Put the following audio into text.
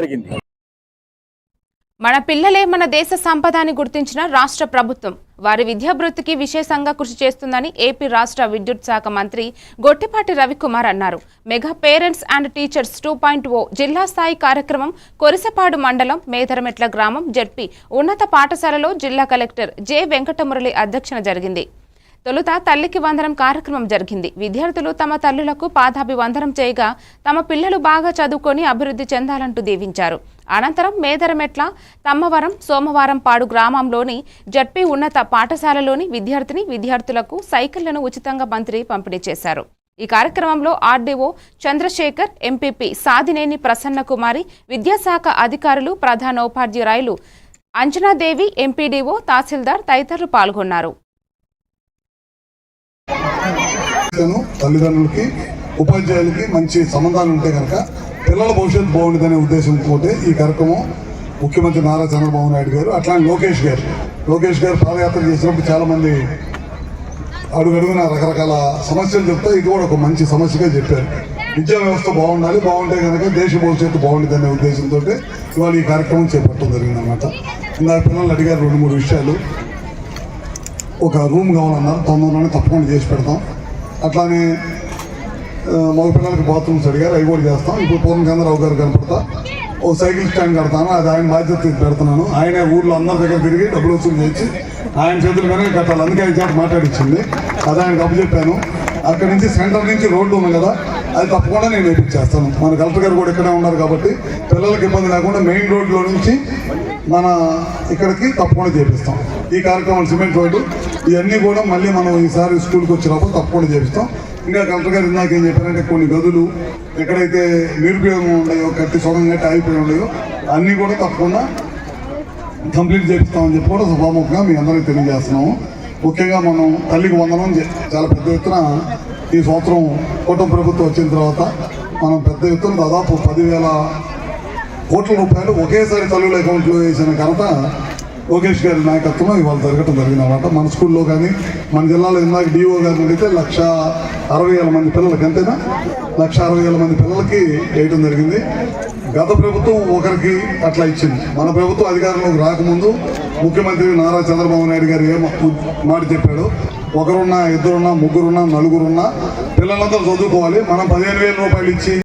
జరిగింది. మన పిల్లలే మన దేశ సంపద అని గుర్తించిన రాష్ట్ర ప్రభుత్వం వారి విద్యాభివృద్ధికి విశేషంగా కృషి చేస్తుందని ఏపీ రాష్ట్ర విద్యుత్ శాఖ మంత్రి గొట్టిపాటి రవికుమార్ అన్నారు. మెగా పేరెంట్స్ అండ్ టీచర్స్ 2.0 జిల్లా స్థాయి కార్యక్రమం కొరిసపాడు మండలం మేదరమెట్ల గ్రామం జెడ్పీ ఉన్నత పాఠశాలలో జిల్లా కలెక్టర్ జె వెంకటమురళి అధ్యక్షన జరిగింది. తొలుత తల్లికి వందనం కార్యక్రమం జరిగింది. విద్యార్థులు తమ తల్లులకు పాదాభివందనం చేయగా తమ పిల్లలు బాగా చదువుకొని అభివృద్ధి చెందాలంటూ దీవించారు. అనంతరం మేదరమెట్ల తమ్మవరం సోమవారంపాడు గ్రామంలోని జడ్పీ ఉన్నత పాఠశాలలోని విద్యార్థులకు సైకిళ్లను ఉచితంగా మంత్రి పంపిణీ చేశారు. ఈ కార్యక్రమంలో ఆర్డీఓ చంద్రశేఖర్, ఎంపీపీ సాదినేని ప్రసన్నకుమారి, విద్యాశాఖ అధికారులు, ప్రధానోపాధ్యాయులు అంజనాదేవి, ఎంపీడీఓ, తహసీల్దార్ తదితరులు పాల్గొన్నారు. తల్లిదండ్రులకి ఉపాధ్యాయులకి మంచి సంబంధాలు ఉంటే కనుక పిల్లల భవిష్యత్తు బాగుంటుందనే ఉద్దేశంతో ఈ కార్యక్రమం ముఖ్యమంత్రి నారా చంద్రబాబు నాయుడు గారు అట్లానే లోకేష్ గారు పాదయాత్ర చేసినప్పుడు చాలా మంది అడుగడుగున రకరకాల సమస్యలు చెప్తే ఇది కూడా ఒక మంచి సమస్యగా చెప్పారు. విద్యా వ్యవస్థ బాగుంటే కనుక దేశ భవిష్యత్తు బాగుంటుందనే ఉద్దేశంతో ఇవాళ ఈ కార్యక్రమం చేపట్టడం జరిగిందన్నమాట. ఇందాక పిల్లలు అడిగారు 2-3 విషయాలు. ఒక రూమ్ కావాలన్నారు, తొందరలోనే తప్పకుండా చేసి పెడతాం. అట్లానే మగ పిల్లలకి బాత్రూమ్స్ అడిగారు, అవి కూడా చేస్తాం. ఇప్పుడు పూర్ణచంద్రరావు గారు కనపడతా ఓ సైకిల్ స్టాండ్ కడతాను, అది ఆయన బాధ్యత పెడుతున్నాను. ఆయనే ఊర్లో అందరి దగ్గర తిరిగి డబ్బులు వసూలు చేసి ఆయన చేతులు కనుక కట్టాలి, అందుకే ఆయన చేత మాట్లాడించింది. అది ఆయనకు అప్పచెప్పాను. అక్కడి నుంచి సెంటర్ నుంచి రోడ్డు ఉంది కదా, అది తప్పకుండా నేను వేయించేస్తాను. మన కలెక్టర్ గారు కూడా ఇక్కడే ఉన్నారు కాబట్టి పిల్లలకి ఇబ్బంది లేకుండా మెయిన్ రోడ్లో నుంచి మన ఇక్కడికి తప్పకుండా చేపిస్తాం. ఈ కార్యక్రమం సిమెంట్ రోడ్డు ఇవన్నీ కూడా మళ్ళీ మనం ఈసారి స్కూల్కి వచ్చినప్పుడు తప్పకుండా చేపిస్తాం. ఇంకా కలెక్టర్ గారు ఇందాక ఏం చెప్పారంటే కొన్ని గదులు ఎక్కడైతే నిరుపయోగం ఉన్నాయో, కట్టి సొగం కట్టి ఆగిపోయి ఉన్నాయో అన్నీ కూడా తప్పకుండా కంప్లీట్ చేపిస్తామని చెప్పి కూడా సభాముఖంగా మీ అందరికీ తెలియజేస్తున్నాము. ముఖ్యంగా మనం తల్లికి వందనం చాలా పెద్ద ఎత్తున ఈ సంవత్సరం కూటమి ప్రభుత్వం వచ్చిన తర్వాత మనం పెద్ద ఎత్తున దాదాపు 10,000 కోట్ల రూపాయలు ఒకేసారి తల్లుల అకౌంట్లో వేసిన ఘనత లోకేష్ గారి నాయకత్వంలో ఇవాళ జరగటం జరిగిందన్నమాట. మన స్కూల్లో కానీ మన జిల్లాలో ఇందాక డిఓ గారిని అడిగితే 160,000 మంది పిల్లలకి, అంతేనా 160,000 మంది పిల్లలకి వేయటం జరిగింది. గత ప్రభుత్వం ఒకరికి అట్లా ఇచ్చింది. మన ప్రభుత్వం అధికారంలోకి రాకముందు ముఖ్యమంత్రి నారా చంద్రబాబు నాయుడు గారు ఏ మాట చెప్పాడు, ఒకరున్నా, ఇద్దరున్నా, ముగ్గురున్నా, నలుగురున్నా పిల్లలందరూ చదువుకోవాలి, మనం 15,000 రూపాయలు ఇచ్చి